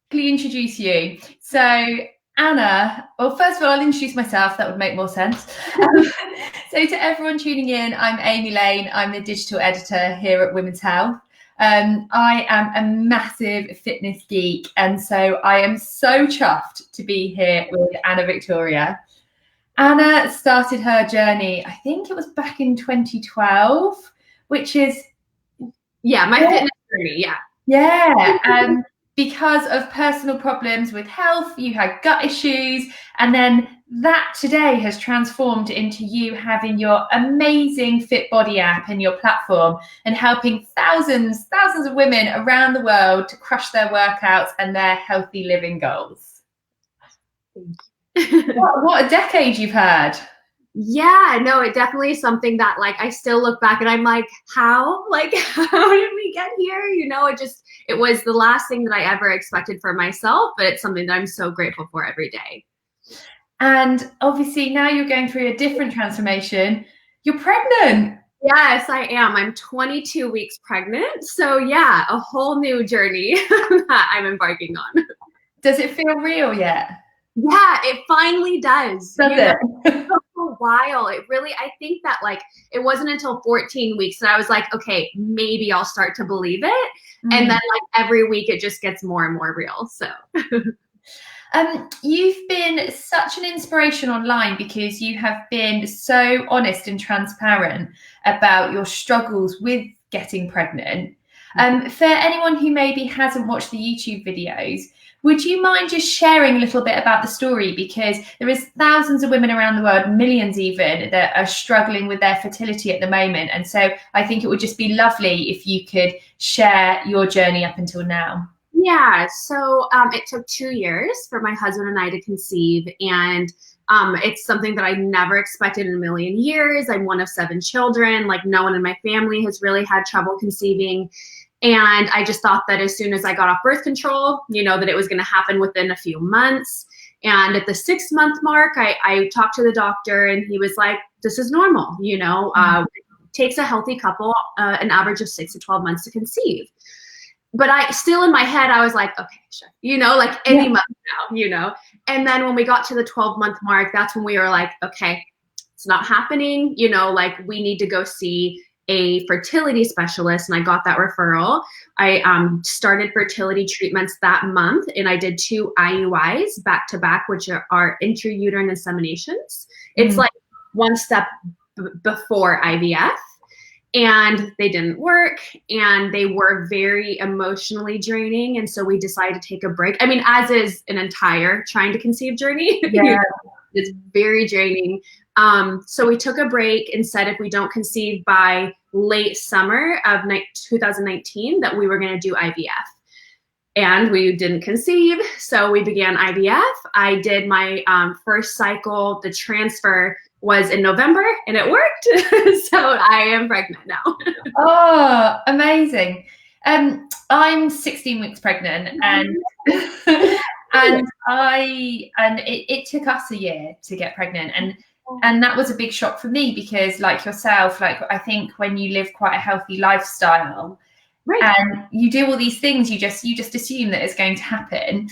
quickly introduce you. So Anna, well, first of all, I'll introduce myself. That would make more sense. So to everyone tuning in, I'm Amy Lane. I'm the digital editor here at Women's Health. I am a massive fitness geek, and so I am so chuffed to be here with Anna Victoria. Anna started her journey, I think it was back in 2012, which is... Yeah, my fitness journey, yeah. Yeah, because of personal problems with health, you had gut issues, and then that today has transformed into you having your amazing Fit Body app and your platform and helping thousands of women around the world to crush their workouts and their healthy living goals. What a decade you've had. Yeah, no, it definitely is something that like I still look back and I'm like, how did we get here? It was the last thing that I ever expected for myself, but it's something that I'm so grateful for every day. And obviously now you're going through a different transformation. You're pregnant. Yes, I am. I'm 22 weeks pregnant. So yeah, a whole new journey that I'm embarking on. Does it feel real yet? Yeah, it finally does. Does it? For a while. I think that like it wasn't until 14 weeks that I was like, okay, maybe I'll start to believe it. And then like every week it just gets more and more real. So you've been such an inspiration online because you have been so honest and transparent about your struggles with getting pregnant. For anyone who maybe hasn't watched the YouTube videos, would you mind just sharing a little bit about the story? Because there is thousands of women around the world, millions even, that are struggling with their fertility at the moment. And so I think it would just be lovely if you could share your journey up until now. Yeah, so it took 2 years for my husband and I to conceive. And it's something that I never expected in a million years. I'm one of 7 children. Like no one in my family has really had trouble conceiving. And I just thought that as soon as I got off birth control, that it was going to happen within a few months. And at the 6-month mark, I talked to the doctor and he was like, this is normal, it takes a healthy couple an average of 6 to 12 months to conceive. But I still in my head, I was like, okay, sure, like any month now, And then when we got to the 12-month mark, that's when we were like, okay, it's not happening, like we need to go see a fertility specialist, and I got that referral. I started fertility treatments that month, and I did 2 IUIs back to back, which are intrauterine inseminations. It's like one step before IVF, and they didn't work, and they were very emotionally draining, and so we decided to take a break. I mean, as is an entire trying to conceive journey. Yeah. It's very draining. So we took a break and said if we don't conceive by late summer of 2019 that we were going to do IVF. And we didn't conceive, so we began IVF. I did my first cycle. The transfer was in November, and it worked. So I am pregnant now. Oh, amazing. I'm 16 weeks pregnant, and it took us a year to get pregnant, and that was a big shock for me because, like yourself, like I think when you live quite a healthy lifestyle, right, and you do all these things, you just assume that it's going to happen.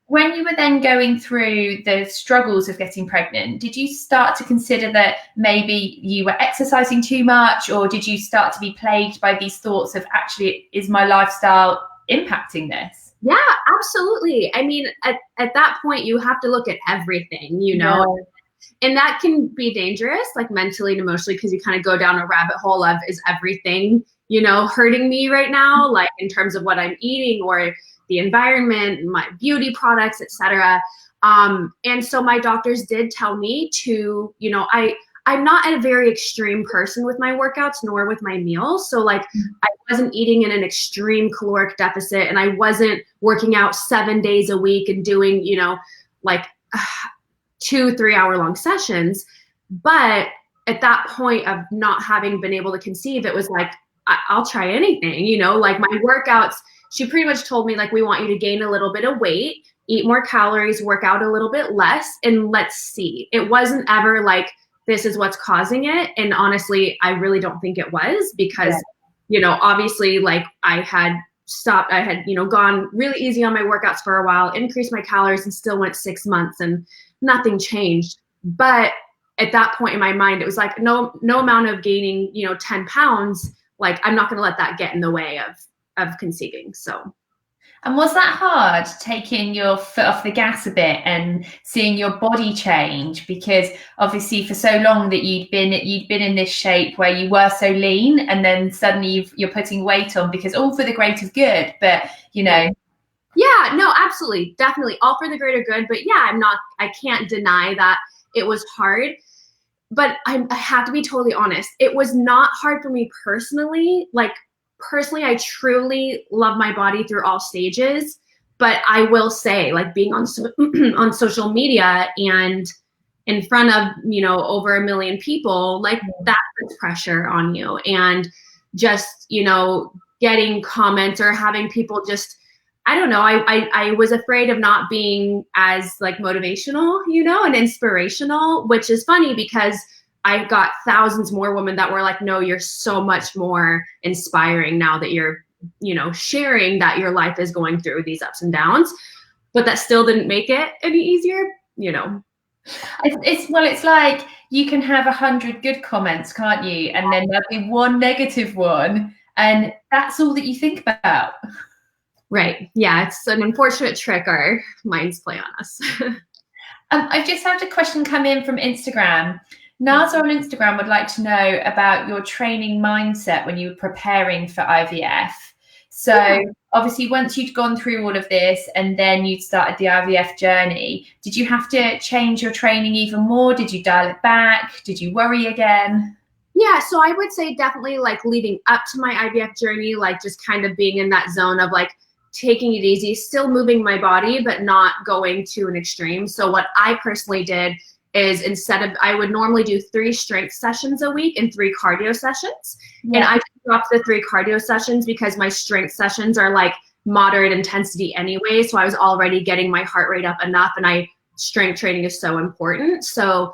When you were then going through the struggles of getting pregnant, did you start to consider that maybe you were exercising too much, or did you start to be plagued by these thoughts of actually, is my lifestyle impacting this? Yeah, absolutely. I mean, at that point, you have to look at everything, Yeah. And that can be dangerous, like mentally and emotionally, because you kind of go down a rabbit hole of, is everything, hurting me right now, like in terms of what I'm eating or the environment, my beauty products, etc. And so my doctors did tell me to, I'm not a very extreme person with my workouts nor with my meals. So like I wasn't eating in an extreme caloric deficit, and I wasn't working out 7 days a week and doing, 2-3 hour long sessions. But at that point of not having been able to conceive, it was like, I'll try anything, like my workouts, she pretty much told me, like, we want you to gain a little bit of weight, eat more calories, work out a little bit less, and let's see. It wasn't ever like, this is what's causing it. And honestly, I really don't think it was because, obviously, like, I had stopped. I had, gone really easy on my workouts for a while, increased my calories, and still went 6 months and nothing changed. But at that point in my mind, it was like, no amount of gaining, 10 pounds, like I'm not going to let that get in the way of conceiving. So. And was that hard, taking your foot off the gas a bit and seeing your body change? Because obviously for so long that you'd been in this shape where you were so lean, and then suddenly you're putting weight on, because all for the greater good, but Yeah, no, absolutely. Definitely all for the greater good. But yeah, I can't deny that it was hard. But I have to be totally honest. It was not hard for me personally. Like, personally, I truly love my body through all stages. But I will say, like, being on on social media and in front of, over 1 million people, like, that puts pressure on you. And just, getting comments or having people just, I don't know, I was afraid of not being as, like, motivational, and inspirational, which is funny because I've got thousands more women that were like, no, you're so much more inspiring now that you're, sharing that your life is going through these ups and downs. But that still didn't make it any easier, It's like you can have 100 good comments, can't you? And then there'll be one negative one, and that's all that you think about. Right. Yeah, it's an unfortunate trick our minds play on us. I've just had a question come in from Instagram. Naza on Instagram would like to know about your training mindset when you were preparing for IVF. So obviously once you'd gone through all of this and then you'd started the IVF journey, did you have to change your training even more? Did you dial it back? Did you worry again? Yeah, so I would say definitely, like, leading up to my IVF journey, like, just kind of being in that zone of, like, taking it easy, still moving my body, but not going to an extreme. So what I personally did is, I would normally do 3 strength sessions a week and 3 cardio sessions. Yeah. And I dropped the 3 cardio sessions because my strength sessions are, like, moderate intensity anyway. So I was already getting my heart rate up enough, and strength training is so important. So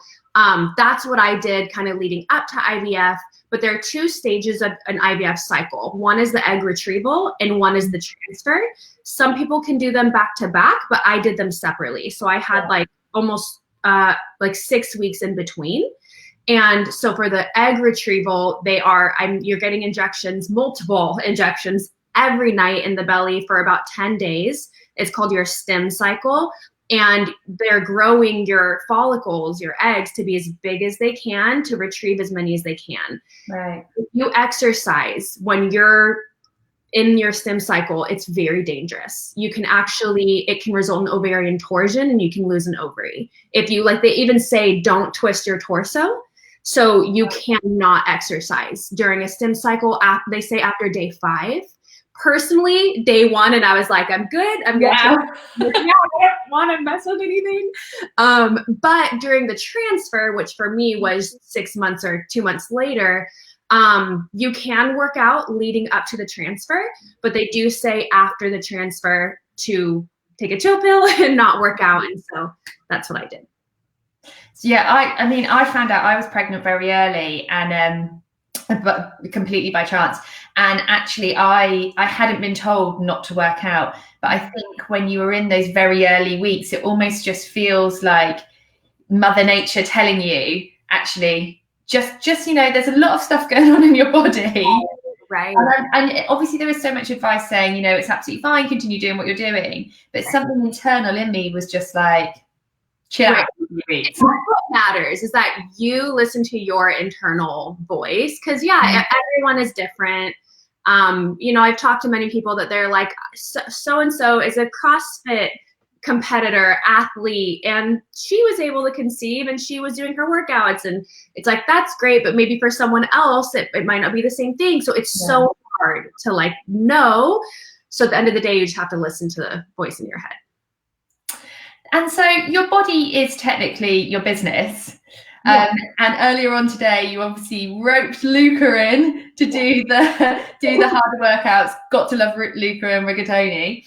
that's what I did kind of leading up to IVF. But there are 2 stages of an IVF cycle. One is the egg retrieval and one is the transfer. Some people can do them back to back, but I did them separately. So I had like almost 6 weeks in between. And so for the egg retrieval, you're getting injections, multiple injections every night in the belly for about 10 days. It's called your stim cycle. And they're growing your follicles, your eggs, to be as big as they can to retrieve as many as they can. Right. If you exercise when you're in your stim cycle, it's very dangerous. It can result in ovarian torsion and you can lose an ovary. If you, like, they even say, don't twist your torso. So you cannot exercise during a stim cycle. They say after day 5. Personally, day 1, and I was like, I'm good. I'm good. I don't want to mess with anything. But during the transfer, which for me was 6 months or 2 months later, you can work out leading up to the transfer, but they do say after the transfer to take a chill pill and not work out. And so that's what I did. So yeah, I found out I was pregnant very early, and but completely by chance. And actually I hadn't been told not to work out, but I think when you were in those very early weeks, it almost just feels like Mother Nature telling you, actually, just there's a lot of stuff going on in your body. Right. And obviously there is so much advice saying, it's absolutely fine, continue doing what you're doing. But something internal in me was just like, chill out. That's what matters, is that you listen to your internal voice, because everyone is different. I've talked to many people that they're like, so and so is a CrossFit competitor, athlete, and she was able to conceive and she was doing her workouts, and it's like, that's great, but maybe for someone else it might not be the same thing. So it's so hard to know. So at the end of the day, you just have to listen to the voice in your head. And so your body is technically your business. And earlier on today, you obviously roped Luca in to do the harder workouts. Got to love Luca and rigatoni.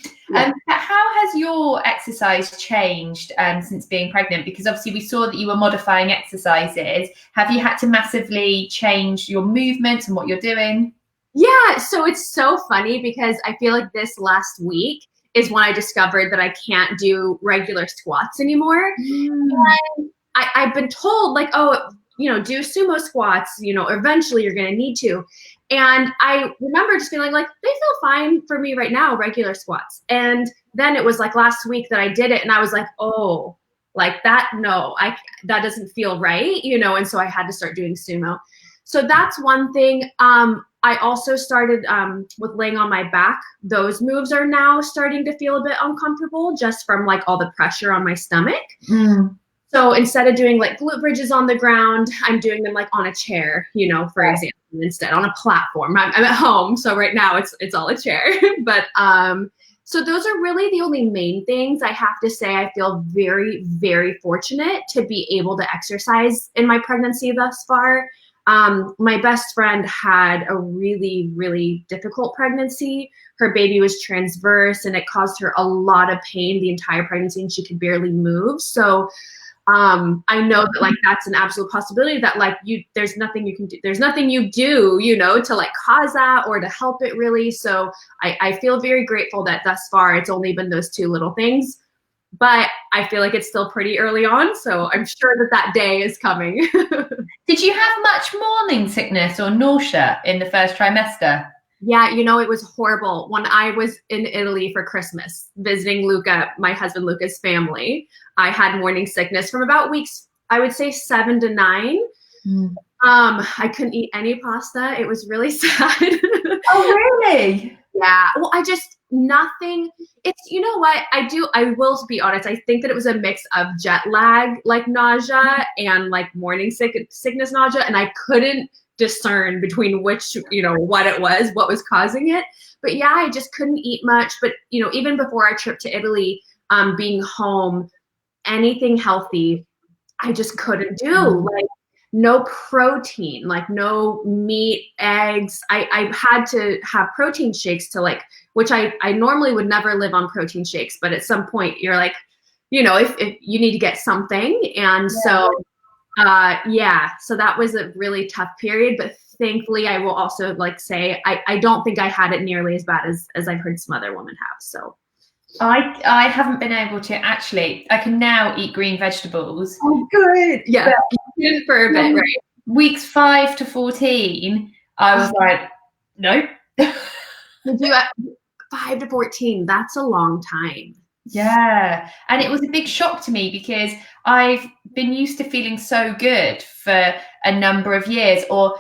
How has your exercise changed since being pregnant? Because obviously we saw that you were modifying exercises. Have you had to massively change your movements and what you're doing? Yeah, so it's so funny because I feel like this last week is when I discovered that I can't do regular squats anymore. And I've been told like, oh, do sumo squats, eventually you're going to need to. And I remember just feeling like they feel fine for me right now, regular squats. And then it was like last week that I did it and I was like, oh, like that, no, that doesn't feel right, and so I had to start doing sumo. So that's one thing. I also started with laying on my back. Those moves are now starting to feel a bit uncomfortable just from like all the pressure on my stomach. So instead of doing like glute bridges on the ground, I'm doing them like on a chair, for example, instead on a platform. I'm at home. So right now it's all a chair. But so those are really the only main things. I have to say I feel very, very fortunate to be able to exercise in my pregnancy thus far. My best friend had a really, really difficult pregnancy. Her baby was transverse and it caused her a lot of pain the entire pregnancy and she could barely move. So I know that like that's an absolute possibility that like there's nothing you can do. There's nothing you do, to like cause that or to help it really. So I feel very grateful that thus far it's only been those two little things. But I feel like it's still pretty early on, so I'm sure that day is coming. Did you have much morning sickness or nausea in the first trimester? Yeah, it was horrible. When I was in Italy for Christmas, visiting Luca, my husband Luca's family, I had morning sickness from about weeks, I would say 7 to 9. I couldn't eat any pasta. It was really sad. Oh, really? Yeah. Well, nothing. It's, what I will be honest. I think that it was a mix of jet lag, like nausea and like morning sickness nausea. And I couldn't discern between which, what was causing it. But yeah, I just couldn't eat much. But, even before our trip to Italy, being home, anything healthy, I just couldn't do. Like, no protein, like no meat, eggs. I had to have protein shakes to like, which I normally would never live on protein shakes, but at some point you're like, if you need to get something. And so that was a really tough period, but thankfully I will also like say, I don't think I had it nearly as bad as I've heard some other women have. So I haven't been able to actually. I can now eat green vegetables. Oh, good. Yeah, you did for a bit, right? Weeks 5 to 14, I was like, nope. Did you 5 to 14? That's a long time. Yeah, and it was a big shock to me because I've been used to feeling so good for a number of years, or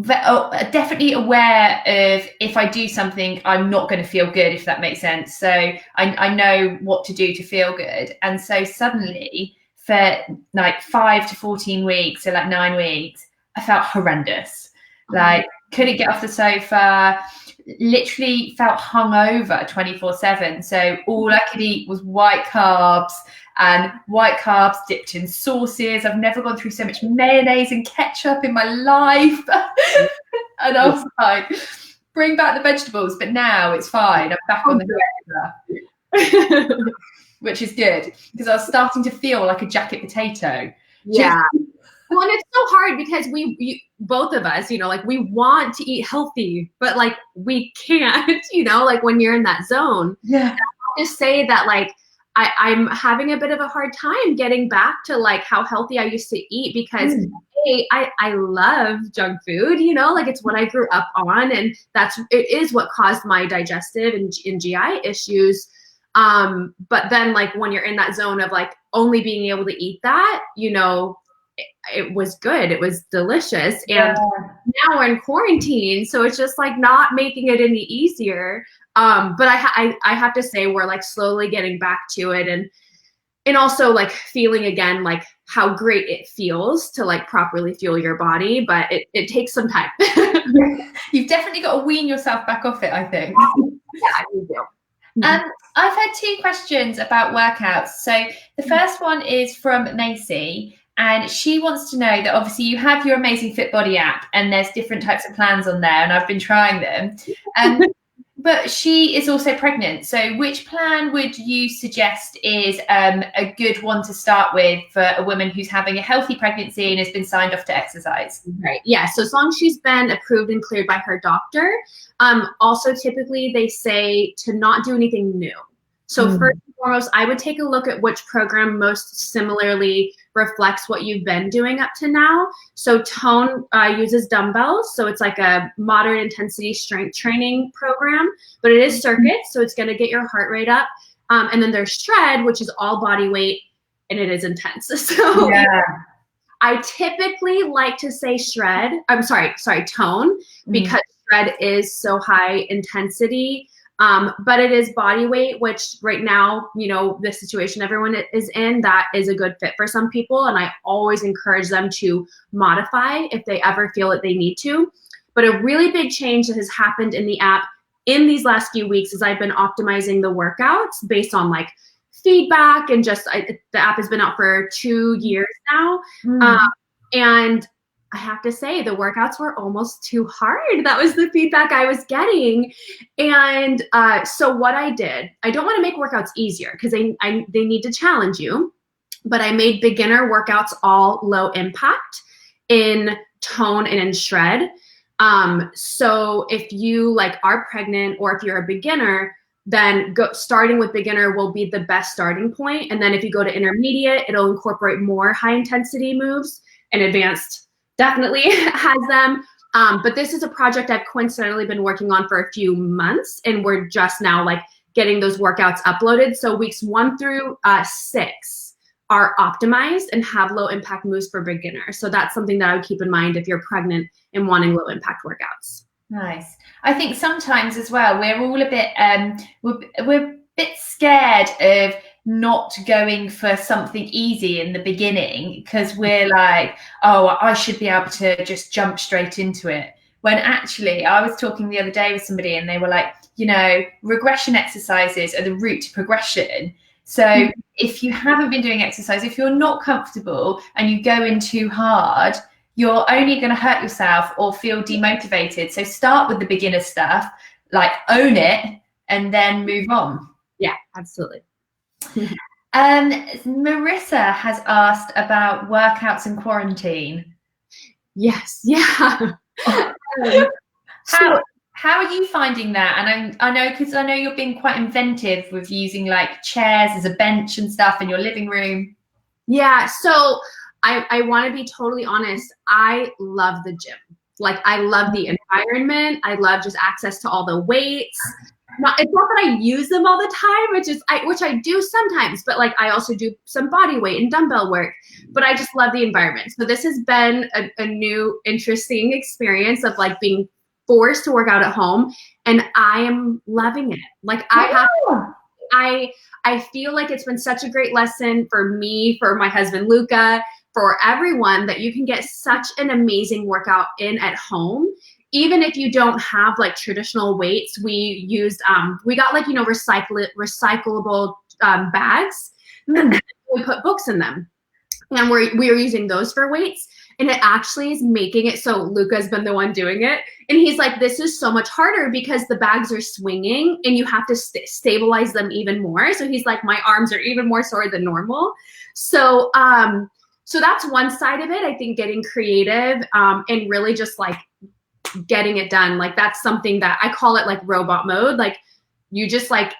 definitely aware of if I do something, I'm not going to feel good, if that makes sense. So I know what to do to feel good. And so suddenly for like 5 to 14 weeks, so like 9 weeks, I felt horrendous. Like couldn't get off the sofa, literally felt hungover 24/7. So all I could eat was white carbs, and white carbs dipped in sauces. I've never gone through so much mayonnaise and ketchup in my life. And I was like, bring back the vegetables. But now it's fine. I'm back on the regular, which is good because I was starting to feel like a jacket potato. Yeah. Well, and it's so hard because both of us, like we want to eat healthy, but like we can't, like when you're in that zone. Yeah. I'll just say that like I'm having a bit of a hard time getting back to like how healthy I used to eat because I love junk food, like it's what I grew up on, and it is what caused my digestive and GI issues. But then like when you're in that zone of like only being able to eat that, it was good. It was delicious. And now we're in quarantine, so it's just like not making it any easier. But I have to say we're like slowly getting back to it, and also like feeling again like how great it feels to like properly fuel your body, but it takes some time. You've definitely got to wean yourself back off it, I think. Yeah, you do. I've had 2 questions about workouts. So the first one is from Macy. And she wants to know that obviously you have your Amazing Fit Body app and there's different types of plans on there, and I've been trying them. But she is also pregnant. So which plan would you suggest is a good one to start with for a woman who's having a healthy pregnancy and has been signed off to exercise? Right. Yeah. So as long as she's been approved and cleared by her doctor. Also, typically they say to not do anything new. So first and foremost, I would take a look at which program most similarly reflects what you've been doing up to now. So Tone uses dumbbells. So it's like a moderate intensity strength training program, but it is circuits. So it's going to get your heart rate up. And then there's Shred, which is all body weight, and it is intense. So yeah. I typically like to say Tone, because Shred is so high intensity. But it is body weight, which right now, you know, the situation everyone is in, that is a good fit for some people. And I always encourage them to modify if they ever feel that they need to. But a really big change that has happened in the app in these last few weeks is I've been optimizing the workouts based on like feedback, and just the app has been out for 2 years now. And I have to say, the workouts were almost too hard. That was the feedback I was getting. And so what I did, I don't want to make workouts easier because they need to challenge you, but I made beginner workouts all low impact in Tone and in Shred. So if you like are pregnant, or if you're a beginner, then starting with beginner will be the best starting point. And then if you go to intermediate, it'll incorporate more high intensity moves, and advanced definitely has them. But this is a project I've coincidentally been working on for a few months, and we're just now like getting those workouts uploaded. So weeks 1 through 6 are optimized and have low impact moves for beginners. So that's something that I would keep in mind if you're pregnant and wanting low impact workouts. Nice. I think sometimes as well, we're all a bit, we're a bit scared of not going for something easy in the beginning, because we're like, oh, I should be able to just jump straight into it. When actually, I was talking the other day with somebody and they were like, you know, regression exercises are the route to progression. So if you haven't been doing exercise, if you're not comfortable and you go in too hard, you're only going to hurt yourself or feel demotivated. So start with the beginner stuff, like own it, and then move on. Yeah, absolutely. Marissa has asked about workouts in quarantine. Yes. Yeah. How are you finding that? And I know you're being quite inventive with using like chairs as a bench and stuff in your living room. Yeah. So I want to be totally honest. I love the gym. Like, I love the environment. I love just access to all the weights. It's not that I use them all the time, which I do sometimes, but like I also do some body weight and dumbbell work, but I just love the environment. So this has been a new interesting experience of like being forced to work out at home, and I am loving it. Like I feel like it's been such a great lesson for me, for my husband, Luca, for everyone, that you can get such an amazing workout in at home. Even if you don't have like traditional weights, we used, we got like, you know, recyclable bags. We put books in them, and we were using those for weights. And it actually is making it so Luca's been the one doing it. And he's like, this is so much harder because the bags are swinging and you have to stabilize them even more. So he's like, my arms are even more sore than normal. So, so that's one side of it. I think getting creative and really just like getting it done. Like, that's something that I call it like robot mode. Like, you just like,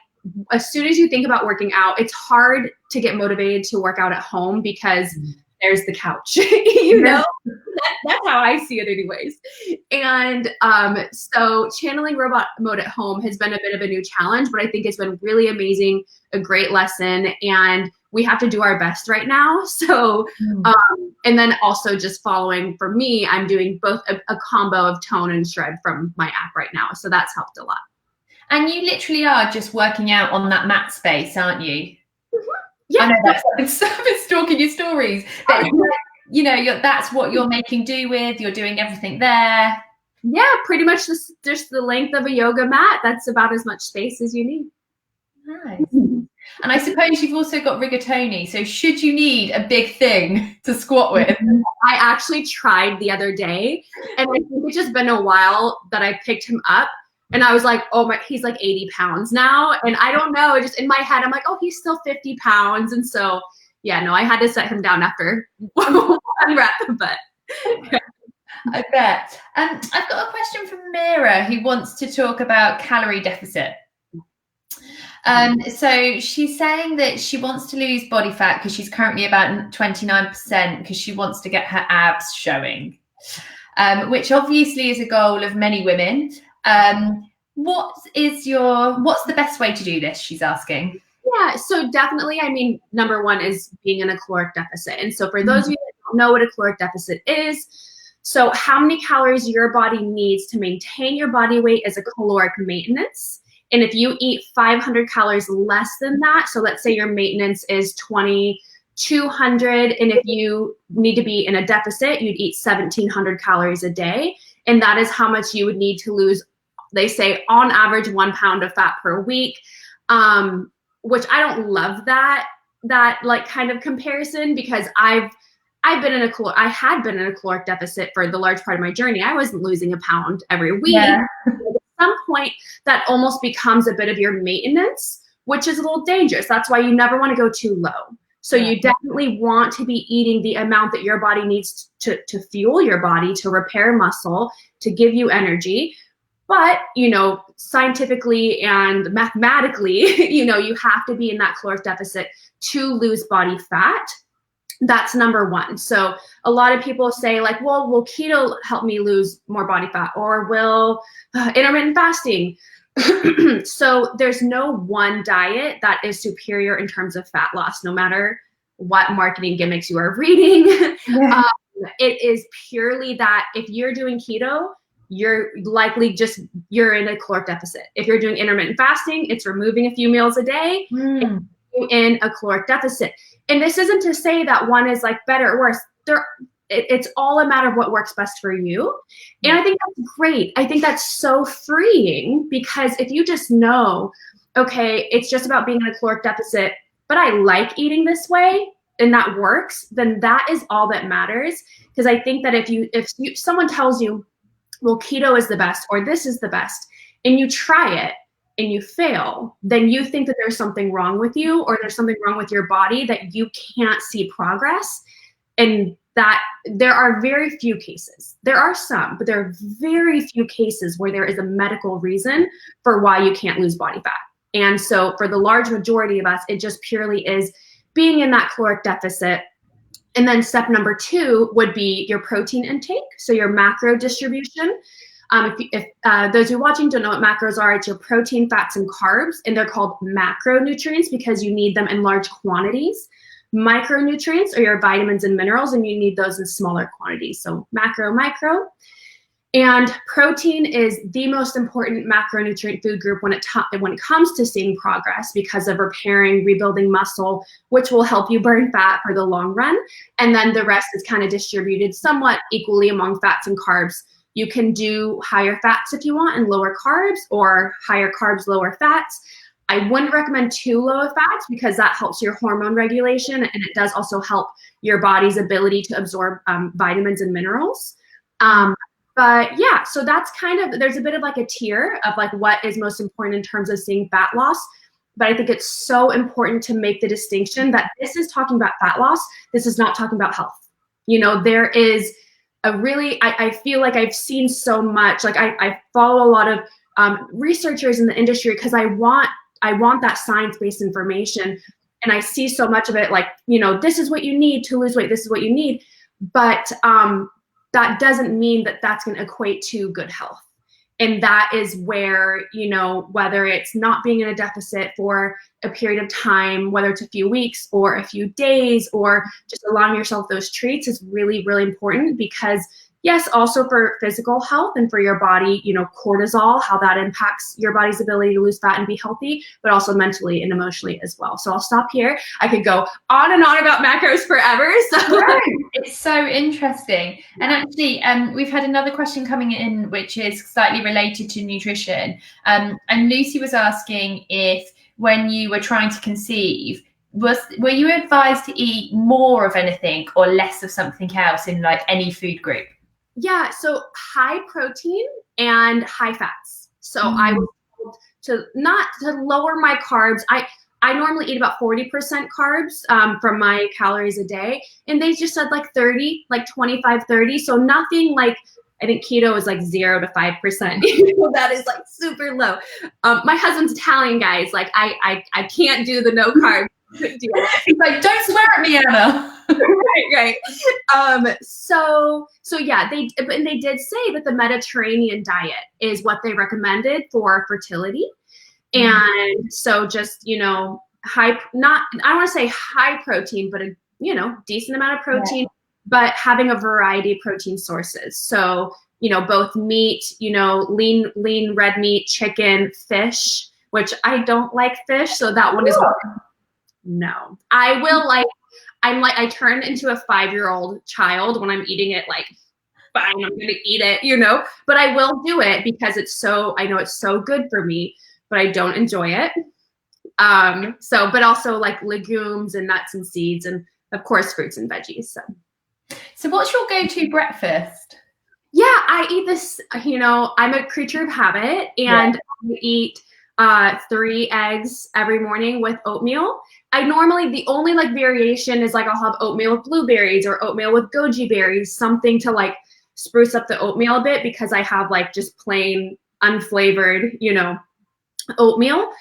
as soon as you think about working out, it's hard to get motivated to work out at home because there's the couch, you know, that's how I see it anyways. And so channeling robot mode at home has been a bit of a new challenge, but I think it's been really amazing, a great lesson. And we have to do our best right now. So, and then also just following, for me, I'm doing both a combo of Tone and Shred from my app right now. So that's helped a lot. And you literally are just working out on that mat space, aren't you? Yeah. I know that's I've been stalking your stories. But, you know, that's what you're making do with. You're doing everything there. Yeah, pretty much just the length of a yoga mat. That's about as much space as you need. Nice. And I suppose you've also got rigatoni. So should you need a big thing to squat with? I actually tried the other day, and I think it's just been a while that I picked him up. And I was like, oh my, he's like 80 pounds now. And I don't know, just in my head, I'm like, oh, he's still 50 pounds. And so, yeah, no, I had to set him down after one rep, but. I bet. I've got a question from Mira who wants to talk about calorie deficit. So she's saying that she wants to lose body fat because she's currently about 29% because she wants to get her abs showing, which obviously is a goal of many women. What's the best way to do this? She's asking. Yeah, so definitely, I mean, number one is being in a caloric deficit. And so for those of you that don't know what a caloric deficit is, so how many calories your body needs to maintain your body weight is a caloric maintenance. And if you eat 500 calories less than that, so let's say your maintenance is 2,200, and if you need to be in a deficit, you'd eat 1,700 calories a day. And that is how much you would need to lose, they say, on average, 1 pound of fat per week, which I don't love that like kind of comparison, because I had been in a caloric deficit for the large part of my journey. I wasn't losing a pound every week. Yeah. At some point, that almost becomes a bit of your maintenance, which is a little dangerous. That's why you never want to go too low. So you definitely want to be eating the amount that your body needs to fuel your body, to repair muscle, to give you energy. But, scientifically and mathematically, you have to be in that caloric deficit to lose body fat. That's number one. So a lot of people say like, well, will keto help me lose more body fat, or will intermittent fasting? So there's no one diet that is superior in terms of fat loss, no matter what marketing gimmicks you are reading. Yeah. It is purely that if you're doing keto, you're likely you're in a caloric deficit. If you're doing intermittent fasting, it's removing a few meals a day in a caloric deficit. And this isn't to say that one is like better or worse. It's all a matter of what works best for you. And I think that's great. I think that's so freeing, because if you just know, okay, it's just about being in a caloric deficit, but I like eating this way and that works, then that is all that matters. Because I think that if someone tells you, well, keto is the best, or this is the best, and you try it and you fail, then you think that there's something wrong with you, or there's something wrong with your body, that you can't see progress. And that there are very few cases. There are some, but there are very few cases where there is a medical reason for why you can't lose body fat. And so for the large majority of us, it just purely is being in that caloric deficit. And then step number 2 would be your protein intake, so your macro distribution. If those who are watching don't know what macros are, it's your protein, fats, and carbs, and they're called macronutrients because you need them in large quantities. Micronutrients are your vitamins and minerals, and you need those in smaller quantities. So macro, micro. And protein is the most important macronutrient food group when it comes to seeing progress, because of repairing, rebuilding muscle, which will help you burn fat for the long run. And then the rest is kind of distributed somewhat equally among fats and carbs. You can do higher fats if you want and lower carbs, or higher carbs, lower fats. I wouldn't recommend too low of fats, because that helps your hormone regulation, and it does also help your body's ability to absorb vitamins and minerals. But yeah, so that's kind of, there's a bit of like a tier of like what is most important in terms of seeing fat loss. But I think it's so important to make the distinction that this is talking about fat loss. This is not talking about health. There is a really, I feel like I've seen so much, like I follow a lot of researchers in the industry, because I want that science-based information. And I see so much of it like, this is what you need to lose weight. This is what you need. But that doesn't mean that that's going to equate to good health. And that is where, whether it's not being in a deficit for a period of time, whether it's a few weeks or a few days, or just allowing yourself those treats, is really, really important. Because yes, also for physical health and for your body, cortisol, how that impacts your body's ability to lose fat and be healthy, but also mentally and emotionally as well. So I'll stop here. I could go on and on about macros forever. So it's so interesting. And actually, we've had another question coming in, which is slightly related to nutrition. And Lucy was asking if, when you were trying to conceive, were you advised to eat more of anything or less of something else in like any food group? Yeah, so high protein and high fats. So I was told to not to lower my carbs. I normally eat about 40% carbs from my calories a day. And they just said like 30, like 25, 30. So nothing like, I think keto is like 0 to 5%. That is like super low. My husband's Italian, guys. Like I can't do the no carb deal. He's like, don't swear at me, Anna. right. So yeah, they did say that the Mediterranean diet is what they recommended for fertility. And so just, you know, I want to say high protein, but a, you know, decent amount of protein, but having a variety of protein sources. So, you know, both meat, you know, lean red meat, chicken, fish, which I don't like fish. So that one is no. I will I turn into a 5-year-old child when I'm eating it, like, fine, I'm going to eat it, you know, but I will do it because I know it's so good for me, but I don't enjoy it. But also like legumes and nuts and seeds and of course fruits and veggies. So what's your go-to breakfast? Yeah, I eat this, you know, I'm a creature of habit and I eat 3 eggs every morning with oatmeal. The only like variation is like I'll have oatmeal with blueberries or oatmeal with goji berries, something to like spruce up the oatmeal a bit because I have like just plain unflavored, you know, oatmeal.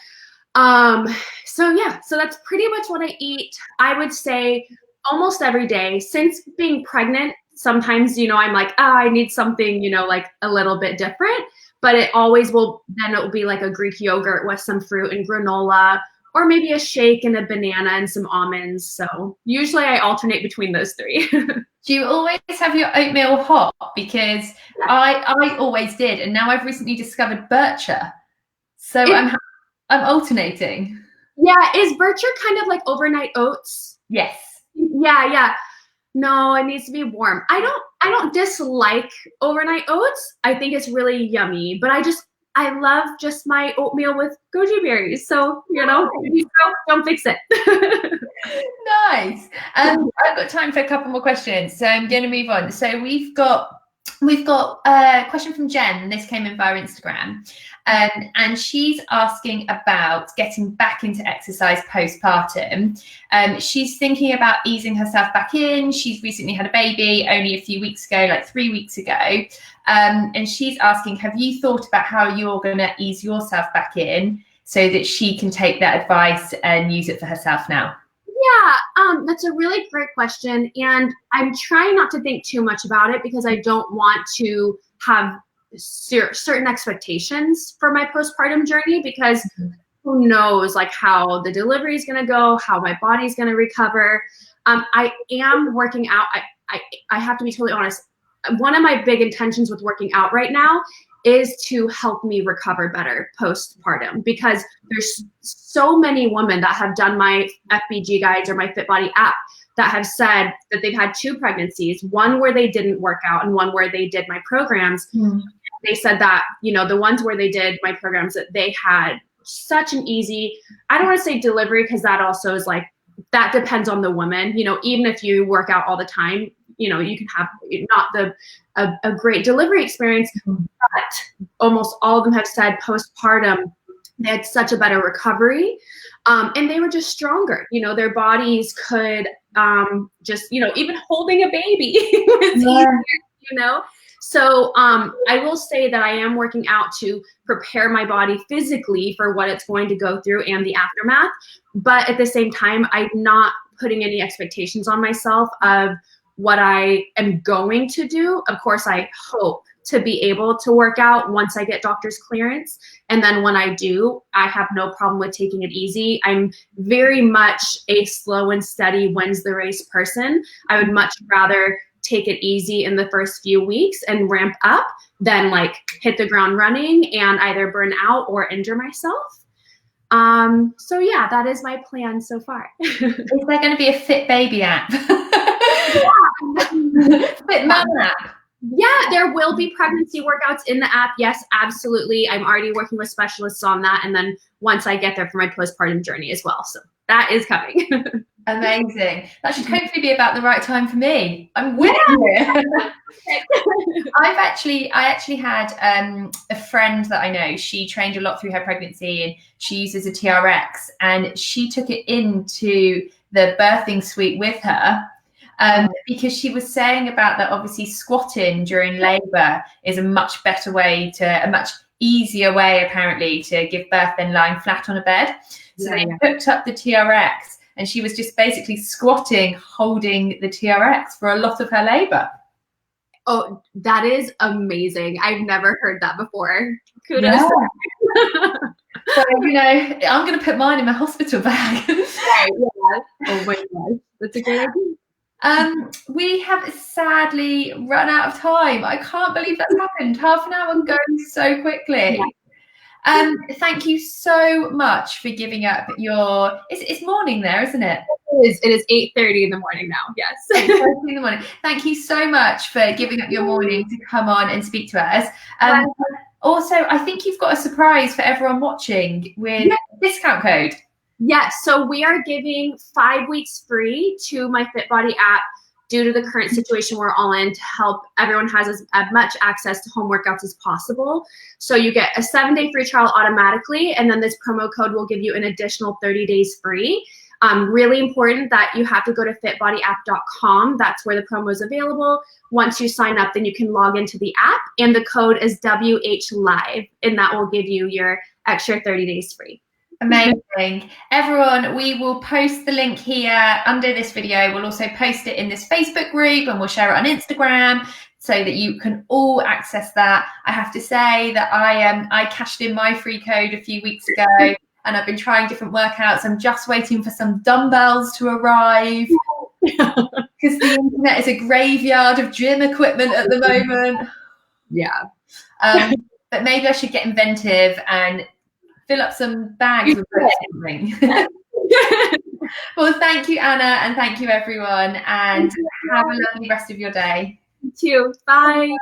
So that's pretty much what I eat. I would say almost every day since being pregnant. Sometimes, you know, I'm like, I need something, you know, like a little bit different, but it will be like a Greek yogurt with some fruit and granola, or maybe a shake and a banana and some almonds. So usually I alternate between those 3. Do you always have your oatmeal hot? Because I always did. And now I've recently discovered Bircher. So I'm alternating. Yeah. Is Bircher kind of like overnight oats? Yes. Yeah. No, it needs to be warm. I don't dislike overnight oats. I think it's really yummy, but I love just my oatmeal with goji berries. So, you know, don't fix it. Nice. I've got time for a couple more questions, so I'm going to move on. So we've got a question from Jen. This came in via Instagram. And she's asking about getting back into exercise postpartum. She's thinking about easing herself back in. She's recently had a baby only a few weeks ago, like 3 weeks ago. And she's asking, have you thought about how you're going to ease yourself back in so that she can take that advice and use it for herself now? Yeah, that's a really great question. And I'm trying not to think too much about it because I don't want to have certain expectations for my postpartum journey, because who knows like how the delivery is going to go, how my body's going to recover. I am working out. I have to be totally honest. One of my big intentions with working out right now is to help me recover better postpartum, because there's so many women that have done my FBG guides or my Fit Body app that have said that they've had 2 pregnancies, one where they didn't work out and one where they did my programs. They said that, you know, the ones where they did my programs, that they had such an easy, I don't want to say delivery, because that also is like, that depends on the woman. You know, even if you work out all the time, you know, you can have not a great delivery experience, but almost all of them have said postpartum, they had such a better recovery. And they were just stronger. You know, their bodies could just, you know, even holding a baby was easier, you know? So I will say that I am working out to prepare my body physically for what it's going to go through and the aftermath. But at the same time, I'm not putting any expectations on myself of what I am going to do. Of course, I hope to be able to work out once I get doctor's clearance. And then when I do, I have no problem with taking it easy. I'm very much a slow and steady wins the race person. I would much rather take it easy in the first few weeks and ramp up than like hit the ground running and either burn out or injure myself. So yeah, that is my plan so far. Is there going to be a Fit Baby app? Fit Mum app? Yeah, there will be pregnancy workouts in the app. Yes, absolutely. I'm already working with specialists on that. And then once I get there for my postpartum journey as well. So that is coming. Amazing. That should hopefully be about the right time for me. I'm winning here. I actually had a friend that I know. She trained a lot through her pregnancy, and she uses a TRX, and she took it into the birthing suite with her. Because she was saying about that, obviously squatting during labor is a much easier way apparently to give birth than lying flat on a bed. So they hooked up the TRX, and she was just basically squatting, holding the TRX for a lot of her labor. Oh, that is amazing. I've never heard that before. Kudos. Yeah. So, I'm going to put mine in my hospital bag. Right, yeah. Oh my gosh, that's a great idea. We have sadly run out of time. I can't believe that's happened. Half an hour goes so quickly. Yeah. Thank you so much for giving up your. It's morning there, isn't it? It is 8:30 in the morning now. Yes. 8:30 in the morning. Thank you so much for giving up your morning to come on and speak to us. Also, I think you've got a surprise for everyone watching with a discount code. Yes, so we are giving 5 weeks free to my FitBody app due to the current situation we're all in, to help everyone has as much access to home workouts as possible. So you get a 7-day free trial automatically, and then this promo code will give you an additional 30 days free. Really important that you have to go to fitbodyapp.com. That's where the promo is available. Once you sign up, then you can log into the app, and the code is WHLIVE, and that will give you your extra 30 days free. Amazing. Everyone, we will post the link here under this video. We'll also post it in this Facebook group, and we'll share it on Instagram so that you can all access that. I have to say that I cashed in my free code a few weeks ago, and I've been trying different workouts. I'm just waiting for some dumbbells to arrive because the internet is a graveyard of gym equipment at the moment. Yeah. But maybe I should get inventive and fill up some bags with something. Well, thank you, Anna, and thank you, everyone, and have a lovely rest of your day. You too. Bye.